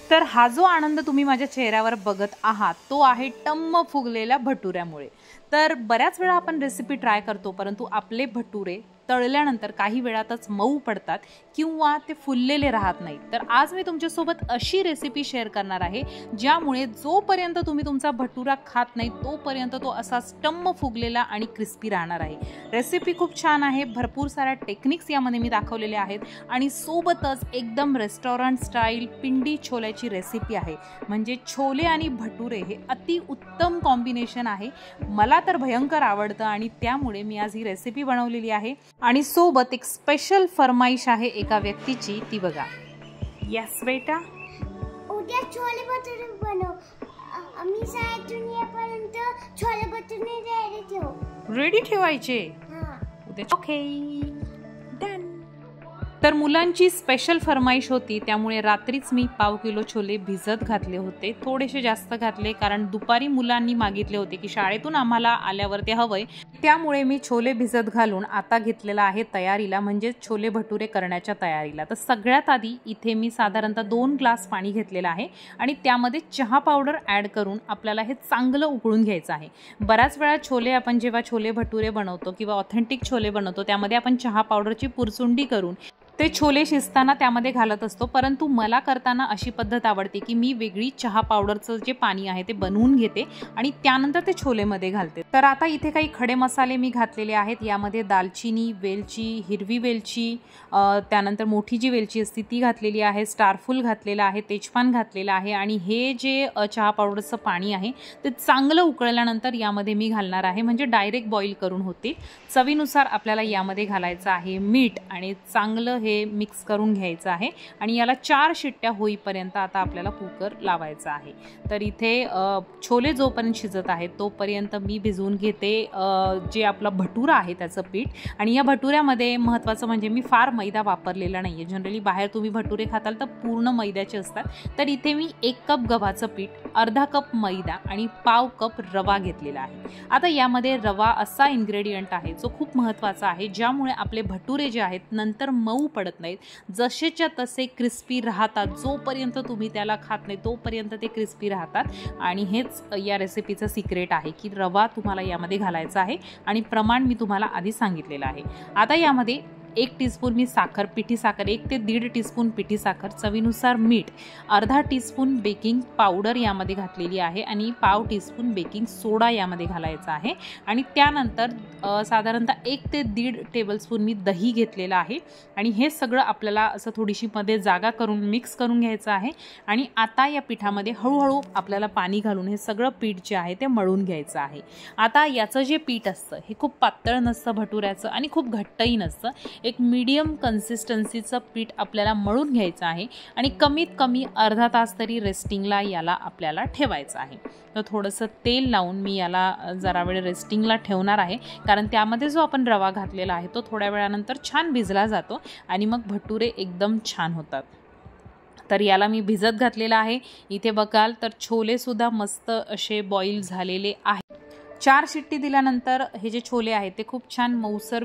तर हा जो आनंद तुम्ही माझ्या चेहऱ्यावर बघत आहात तो आहे टम्म फुगलेल्या भटुऱ्यामुळे। तर बऱ्याच वेळा आपण रेसिपी ट्राय करतो, परंतु आपले भटुरे तळल्यानंतर काही वेळातच मऊ पडतात किंवा ते फुललेले राहत नाहीत। तर आज मी तुमच्यासोबत अशी रेसिपी शेअर करणार आहे ज्यामुळे जोपर्यंत तुम्ही तुमचा भटुरा खात नाही तोपर्यंत तो असाच टम्म फुगलेला आणि क्रिस्पी राहणार आहे। रेसिपी खूप छान आहे, भरपूर साऱ्या टेक्निक्स यामध्ये मी दाखवलेले आहेत आणि सोबतच एकदम रेस्टॉरंट स्टाईल पिंडी छोल्याची रेसिपी आहे। म्हणजे छोले आणि भटुरे हे अति उत्तम कॉम्बिनेशन आहे, मला तर भयंकर आवडतं आणि त्यामुळे मी आज ही रेसिपी बनवलेली आहे। आणि सोबत एक स्पेशल फरमाईश आहे एका व्यक्तीची, ती बघा। यस बेटा, उद्या छोले भटुरे बनव। आम्ही शाळेतून येईपर्यंत छोले भटुरे रेडी ठेव। रेडी ठेवायचे उद्या। Okay done. तर मुलांची स्पेशल फरमाईश होती, त्यामुळे रात्रीच मी पाव किलो छोले भिजत घातले होते। थोडेसे जास्त घातले कारण दुपारी मुलांनी मागितले होते की शाळेतून आम्हाला आल्यावर ते हवंय, त्यामुळे मी छोले भिजत घालून आता घेतलेला आहे तयारीला, म्हणजे छोले भटुरे करण्याच्या तयारीला। तर सगळ्यात आधी इथे मी साधारणतः 2 ग्लास पाणी घेतलेलं आहे आणि त्यामध्ये चहा पावडर ॲड करून आपल्याला हे चांगलं उकळून घ्यायचं आहे। बऱ्याच वेळा छोले आपण जेव्हा छोले भटुरे बनवतो किंवा ऑथेंटिक छोले बनवतो त्यामध्ये आपण चहा पावडरची पुरसुंडी करून ते छोले शिजताना त्यामध्ये घालत असतो, परंतु मला करताना अशी पद्धत आवडते की मी वेगळी चहा पावडरचं जे पाणी आहे ते बनवून घेते आणि त्यानंतर ते छोलेमध्ये घालते। तर आता इथे काही खडे मसाले मी घातलेले आहेत, यामध्ये दालचिनी, वेलची, हिरवी वेलची, त्यानंतर मोठी जी वेलची असते ती घातलेली आहे, स्टारफूल घातलेला आहे, तेजपान घातलेला आहे आणि हे जे चहा पावडरचं पाणी आहे ते चांगलं उकळल्यानंतर यामध्ये मी घालणार आहे, म्हणजे डायरेक्ट बॉईल करून होते। चवीनुसार आपल्याला यामध्ये घालायचं आहे मीठ आणि चांगलं हे मिक्स करून घ्यायचं आहे आणि याला 4 शिट्ट्या होईपर्यंत आता आपल्याला कुकर लावायचा आहे। तर इथे छोले जोपर्यंत शिजत आहेत तोपर्यंत मी भिजवून घेते जे आपला भटुरा आहे त्याचं पीठ। आणि या भटुऱ्यामध्ये महत्त्वाचं म्हणजे मी फार मैदा वापरलेला नाही आहे, जनरली बाहेर तुम्ही भटुरे खाताल तर पूर्ण मैद्याचे असतात, तर इथे मी 1 कप गव्हाचं पीठ, अर्धा कप मैदा आणि पाव कप रवा घेतलेला आहे। आता यामध्ये रवा असा इन्ग्रेडियंट आहे जो खूप महत्त्वाचा आहे, ज्यामुळे आपले भटुरे जे आहेत नंतर मऊ पडत नाहीत, जसेच्या तसे क्रिस्पी राहतात। जोपर्यंत तुम्ही त्याला खात नाही तोपर्यंत ते क्रिस्पी राहतात आणि हेच या रेसिपीचं सिक्रेट आहे की रवा तुम्हाला यामध्ये घालायचा आहे आणि प्रमाण मी तुम्हाला आधी सांगितलेलं आहे। आता यामध्ये 1 टीस्पून मी साखर, पिठी साखर, 1 ते 1.5 टीस्पून पिठी साखर, चवीनुसार मीठ, अर्धा टीस्पून बेकिंग पावडर यामध्ये घातलेली आहे आणि पाव टीस्पून बेकिंग सोडा यामध्ये घालायचा आहे आणि त्यानंतर साधारणतः 1 ते 1.5 टेबलस्पून मी दही घेतलेलं आहे आणि हे सगळं आपल्याला असं थोडीशी मध्ये जागा करून मिक्स करून घ्यायचं आहे। आणि आता या पिठामध्ये हळूहळू आपल्याला पाणी घालून हे सगळं पीठ जे आहे ते मळून घ्यायचं आहे। आता याचं जे पीठ असतं हे खूप पातळ नसतं भटुऱ्याचं आणि खूप घट्टही नसतं, एक मीडियम कन्सिस्टन्सीचं पीठ आपल्याला मळून घ्यायचं आहे आणि कमीत कमी अर्धा तास तरी रेस्टिंगला याला आपल्याला ठेवायचं आहे। तर थोडंसं तेल लावून मी याला जरा वेळ रेस्टिंगला ठेवणार आहे, कारण त्यामध्ये जो आपण रवा घातलेला आहे तो थोड्या वेळानंतर छान भिजला जातो आणि मग भटुरे एकदम छान होतात। तर याला मी भिजत घातलेला आहे। इथे बघाल तर छोले सुद्धा मस्त असे बॉईल झालेले आहेत। 4 शिट्टी दिल्यानंतर हे जे छोले आहेत ते खूप छान मऊसर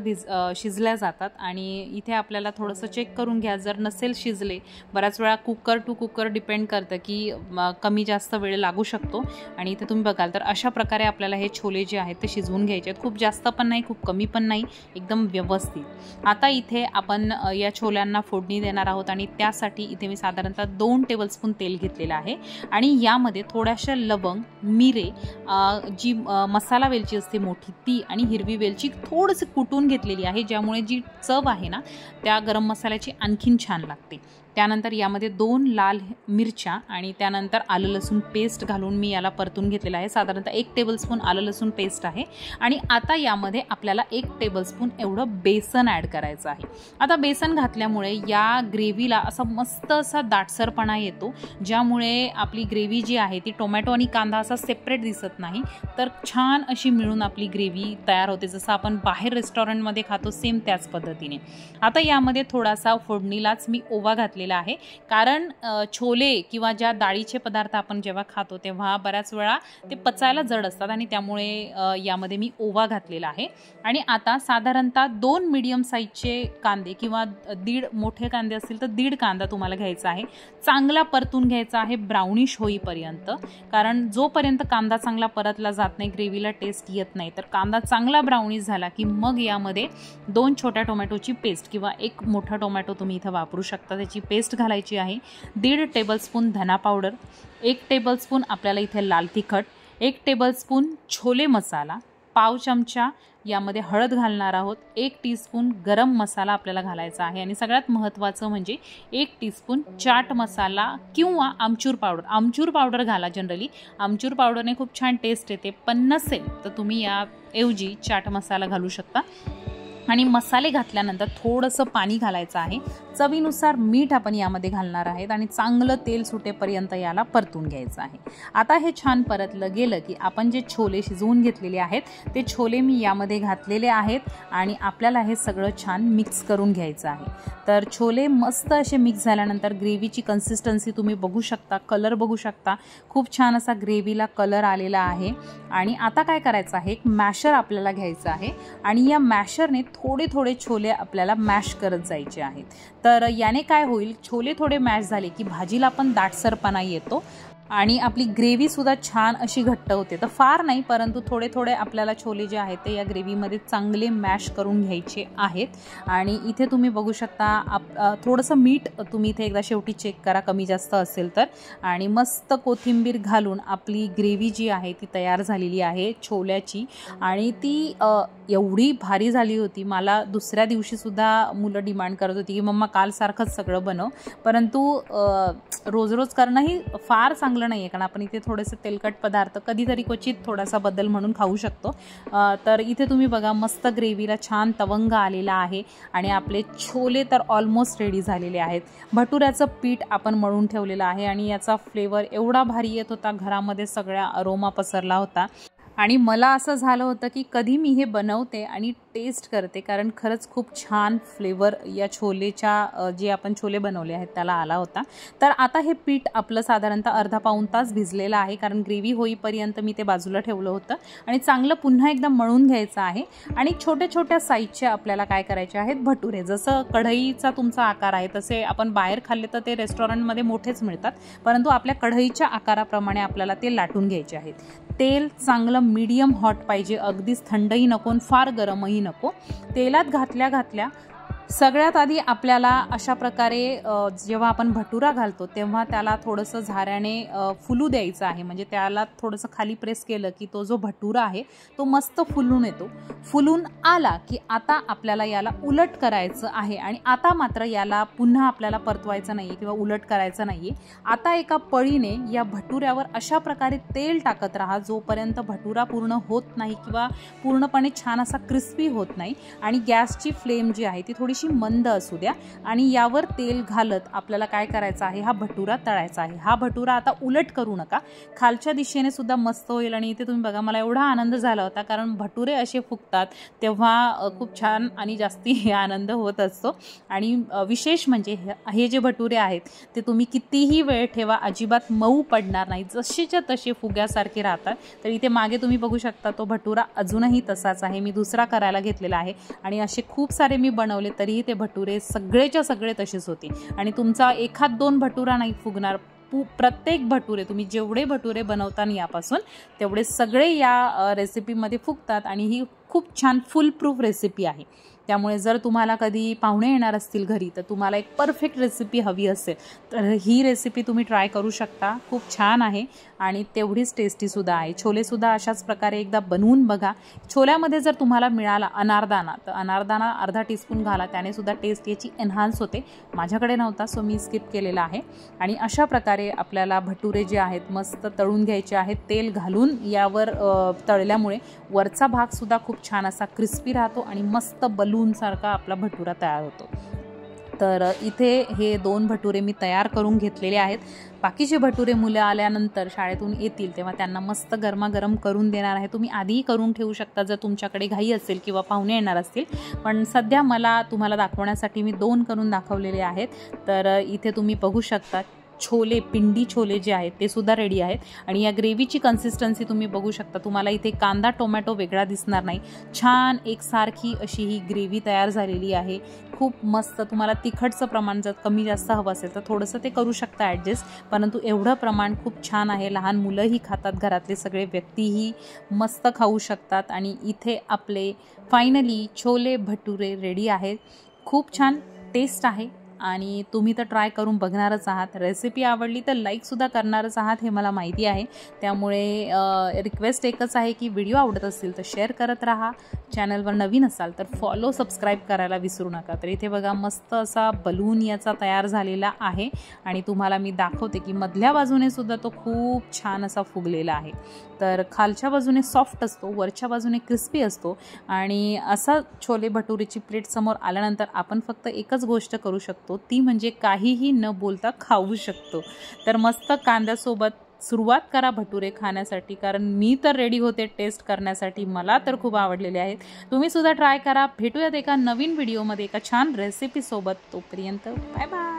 शिजल्या जातात आणि इथे आपल्याला थोडंसं चेक करून घ्या, जर नसेल शिजले, बऱ्याच वेळा कुकर टू कुकर डिपेंड करतं की कमी जास्त वेळ लागू शकतो आणि इथे तुम्ही बघाल तर अशा प्रकारे आपल्याला हे छोले जे आहेत ते शिजवून घ्यायचे आहेत, खूप जास्त पण नाही खूप कमी पण नाही, एकदम व्यवस्थित। आता इथे आपण या छोल्यांना फोडणी देणार आहोत आणि त्यासाठी इथे मी साधारणतः 2 टेबलस्पून तेल घेतलेलं आहे आणि यामध्ये थोड्याशा लवंग, मिरे, जी मसाला वेलची असते मोठी ती आणि हिरवी वेलची थोडीशी कुटून घेतलेली आहे, ज्यामुळे जी चव आहे ना त्या गरम मसाल्याची आणखीन छान लागते। त्यानंतर यामध्ये 2 लाल मिरच्या आणि त्यानंतर आलं लसूण पेस्ट घालून मी याला परतून घेतलेला आहे, साधारणतः 1 टेबलस्पून आलं लसूण पेस्ट आहे। आणि आता यामध्ये आपल्याला 1 टेबलस्पून एवढं बेसन ॲड करायचं आहे। आता बेसन घातल्यामुळे या ग्रेव्हीला असा मस्त असा दाटसरपणा येतो, ज्यामुळे आपली ग्रेव्ही जी आहे ती टोमॅटो आणि कांदा असा सेपरेट दिसत नाही, तर छान अशी मिळून आपली ग्रेव्ही तयार होते, जसं आपण बाहेर रेस्टॉरंटमध्ये खातो सेम त्याच पद्धतीने। आता यामध्ये थोडासा फोडणीलाच मी ओवा घातलेला घातलेला आहे, कारण छोले किंवा ज्या डाळीचे पदार्थ आपण जेव्हा खातो तेव्हा बऱ्याच वेळा ते पचायला जड असतात आणि त्यामुळे यामध्ये मी ओवा घातलेला आहे. आणि आता साधारणतः 2 मीडियम साईजचे कांदे किंवा 1.5 मोठे कांदे असतील तर 1.5 कांदा तुम्हाला घ्यायचा आहे. चांगला परतून घ्यायचा आहे ब्राउनिश होईपर्यंत, कारण जोपर्यंत कांदा चांगला परतला जात नाही ग्रेव्हीला टेस्ट येत नाही. तर कांदा चांगला ब्राउनिश झाला की मग यामध्ये 2 छोट्या टोमॅटोची पेस्ट किंवा 1 मोठा टोमॅटो तुम्ही इथं वापरू शकता, त्याची पेस्ट घालायची आहे. 1.5 टेबलस्पून धना पावडर, 1 टेबलस्पून आपल्याला इथे लाल तिखट, 1 टेबलस्पून छोले मसाला, पाव चमचा यामध्ये हळद घालणार आहोत, 1 टीस्पून गरम मसाला आपल्याला घालायचा आहे. आणि सगळ्यात महत्त्वाचं म्हणजे 1 टीस्पून चाट मसाला किंवा आमचूर पावडर घाला. जनरली आमचूर पावडरने खूप छान टेस्ट येते, पण नसेल तर तुम्ही याऐवजी चाट मसाला घालू शकता. आणि मसाले घातल्यानंतर थोडंसं पाणी घालायचं आहे. चवीनुसार मीठ आपण यामध्ये घालणार आहेत आणि चांगलं तेल सुटेपर्यंत याला परतून घ्यायचं आहे. आता हे छान परतलं गेलं की आपण जे छोले शिजवून घेतलेले आहेत ते छोले मी यामध्ये घातलेले आहेत आणि आपल्याला हे सगळं छान मिक्स करून घ्यायचं आहे. तर छोले मस्त असे मिक्स झाल्यानंतर ग्रेव्हीची कन्सिस्टन्सी तुम्ही बघू शकता, कलर बघू शकता, खूप छान असा ग्रेव्हीला कलर आलेला आहे. आणि आता काय करायचं आहे, एक मॅशर आपल्याला घ्यायचं आहे आणि या मॅशरने थोडे थोडे छोले आपल्याला मॅश करत जायचे आहेत. तर याने काय होईल, छोले थोडे मॅश झाले की भाजीला पण दाटसरपणा येतो आणि आपली ग्रेव्ही सुद्धा छान अशी घट्ट होते. तर फार नाही, परंतु थोडे थोडे आपल्याला छोले जे आहेत ते या ग्रेव्हीमध्ये चांगले मॅश करून घ्यायचे आहेत. आणि इथे तुम्ही बघू शकता थोडंसं मीठ तुम्ही इथे एकदा शेवटी चेक करा कमी जास्त असेल तर. आणि मस्त कोथिंबीर घालून आपली ग्रेव्ही जी आहे ती तयार झालेली आहे छोल्याची. आणि ती एवढी भारी झाली होती, मला दुसऱ्या दिवशीसुद्धा मुलं डिमांड करत होती की मम्मा कालसारखंच सगळं बनव. परंतु रोज रोज करणंही फार चांगलं नाही आहे, कारण आपण इथे थोडेसे तेलकट पदार्थ कधीतरी क्वचित थोडासा बदल म्हणून खाऊ शकतो. तर इथे तुम्ही बघा मस्त ग्रेव्हीला छान तवंग आलेला आहे आणि आपले छोले तर ऑलमोस्ट रेडी झालेले आहेत. भटुऱ्याचं पीठ आपण मळून ठेवलेलं आहे आणि याचा फ्लेवर एवढा भारी येत होता, घरामध्ये सगळ्या अरोमा पसरला होता. आणि मला असं झालं होतं की कधी मी हे बनवते आणि टेस्ट करते, कारण खरंच खूप छान फ्लेवर या छोलेच्या जे आपण छोले बनवले आहेत त्याला आला होता. तर आता हे पीठ आपलं साधारणतः अर्धा पाऊण तास भिजलेलं आहे, कारण ग्रेव्ही होईपर्यंत मी ते बाजूला ठेवलं होतं. आणि चांगलं पुन्हा एकदा मळून घ्यायचं आहे. आणि छोट्या छोट्या साईजचे आपल्याला काय करायचे आहेत भटुरे, जसं कढईचा तुमचा आकार आहे तसे आपण बाहेर खाल्ले तर ते रेस्टॉरंटमध्ये मोठेच मिळतात, परंतु आपल्या कढईच्या आकाराप्रमाणे आपल्याला ते लाटून घ्यायचे आहेत. तेल चांगलं मीडियम हॉट पाहिजे, अगदीच थंडही नको फार गरमही नको. तेलात घातल्या सगळ्यात आधी आपल्याला अशा प्रकारे जेव्हा आपण भटुरा घालतो तेव्हा त्याला थोडंसं झाऱ्याने फुलू द्यायचं आहे. म्हणजे त्याला थोडंसं खाली प्रेस केलं की तो जो भटुरा आहे तो मस्त फुलून येतो. फुलून आला की आता आपल्याला याला उलट करायचं आहे. आणि आता मात्र याला पुन्हा आपल्याला परतवायचं नाही किंवा उलट करायचं नाही आहे. आता एका पळीने या भटुऱ्यावर अशा प्रकारे तेल टाकत राहा जोपर्यंत भटुरा पूर्ण होत नाही किंवा पूर्णपणे छान असा क्रिस्पी होत नाही. आणि गॅसची फ्लेम जी आहे ती थोडीशी मंद असू द्या आणि यावर तेल घालत आपल्याला काय करायचं आहे, हा भटुरा तळायचा आहे. हा भटुरा आता उलट करू नका, खालच्या दिशेने सुद्धा मस्त होईल. आणि इथे तुम्ही बघा मला एवढा आनंद झाला होता, कारण भटुरे असे फुगतात तेव्हा खूप छान आणि जास्ती आनंद होत असतो. आणि विशेष म्हणजे हे जे भटुरे आहेत ते तुम्ही कितीही वेळ ठेवा अजिबात मऊ पडणार नाही, जसेच्या तसे फुग्यासारखे राहतात. तर इथे मागे तुम्ही बघू शकता तो भटुरा अजूनही तसाच आहे. मी दुसरा करायला घेतलेला आहे आणि असे खूप सारे मी बनवले तरीही ते भटुरे सगळेच्या सगळे तसेच होते. आणि तुमचा 1-2 भटुरा नाही फुगणार, प्रत्येक भटुरे तुम्ही जेवढे भटुरे बनवता यापासून तेवढे सगळे या रेसिपीमध्ये फुगतात. आणि ही खूप छान फुल प्रूफ रेसिपी आहे. त्यामुळे जर तुम्हाला कधी पाहुणे येणार असतील घरी तर तुम्हाला एक परफेक्ट रेसिपी हवी असेल तर ही रेसिपी तुम्ही ट्राय करू शकता. खूप छान आहे आणि तेवढीच टेस्टीसुद्धा आहे. छोलेसुद्धा अशाच प्रकारे एकदा बनवून बघा. छोल्यामध्ये जर तुम्हाला मिळाला अनारदाना तर अनारदाना अर्धा टीस्पून घाला, त्याने सुद्धा टेस्ट याची एन्हान्स होते. माझ्याकडे नव्हता सो मी स्किप केलेला आहे. आणि अशा प्रकारे आपल्याला भटुरे जे आहेत मस्त तळून घ्यायचे आहेत. तेल घालून यावर तळल्यामुळे वरचा भागसुद्धा खूप छान असा क्रिस्पी राहतो आणि मस्त बलूनसारखा आपला भटुरा तयार होतो. तर इथे हे 2 भटुरे मी तयार करून घेतलेले आहेत. बाकीचे भटुरे मुलं आल्यानंतर शाळेतून येतील तेव्हा त्यांना मस्त गरमागरम करून देणार आहे. तुम्ही आधीही करून ठेवू शकता जर तुमच्याकडे घाई असेल किंवा पाहुणे येणार असतील, पण सध्या मला तुम्हाला दाखवण्यासाठी मी 2 करून दाखवलेले आहेत. तर इथे तुम्ही बघू शकता छोले, पिंडी छोले जे आहेत ते सुद्धा रेडी आहेत. आणि या ग्रेव्हीची कन्सिस्टन्सी तुम्ही बघू शकता. तुम्हाला इथे कांदा टोमॅटो वेगळा दिसणार नाही. छान एकसारखी अशी ही ग्रेव्ही तयार झालेली आहे. खूप मस्त. तुम्हाला तिखटचं प्रमाण जर कमी जास्त हवं असेल तर थोडंसं ते करू शकता ॲडजस्ट, परंतु एवढं प्रमाण खूप छान आहे. लहान मुलंही खातात, घरातले सगळे व्यक्तीही मस्त खाऊ शकतात. आणि इथे आपले फायनली छोले भटुरे रेडी आहेत. खूप छान टेस्ट आहे आणि तुम्ही तर ट्राय करून बघणारच आहात. रेसिपी आवडली तर लाईकसुद्धा करणारच आहात हे मला माहिती आहे. त्यामुळे रिक्वेस्ट एकच आहे की व्हिडिओ आवडत असेल तर शेअर करत राहा. चॅनलवर नवीन असाल तर फॉलो सबस्क्राईब करायला विसरू नका. तर इथे बघा मस्त असा बलून याचा तयार झालेला आहे आणि तुम्हाला मी दाखवते की मधल्या बाजूने सुद्धा तो खूप छान असा फुगलेला आहे. तर खालच्या बाजूने सॉफ्ट असतो, वरच्या बाजूने क्रिस्पी असतो. आणि असा छोले भटुरेची प्लेट समोर आल्यानंतर आपण फक्त एकच गोष्ट करू शकतो, ती म्हणजे काहीही न बोलता खाऊ शकतो. तर मस्त कांद्यासोबत सुरुवात करा भटुरे खाण्यासाठी, कारण मी तर रेडी होते टेस्ट करण्यासाठी. मला तर खूप आवडलेले आहेत. तुम्ही सुद्धा ट्राय करा. भेटूयात एका नवीन व्हिडिओमध्ये एका छान रेसिपीसोबत. तोपर्यंत बाय बाय.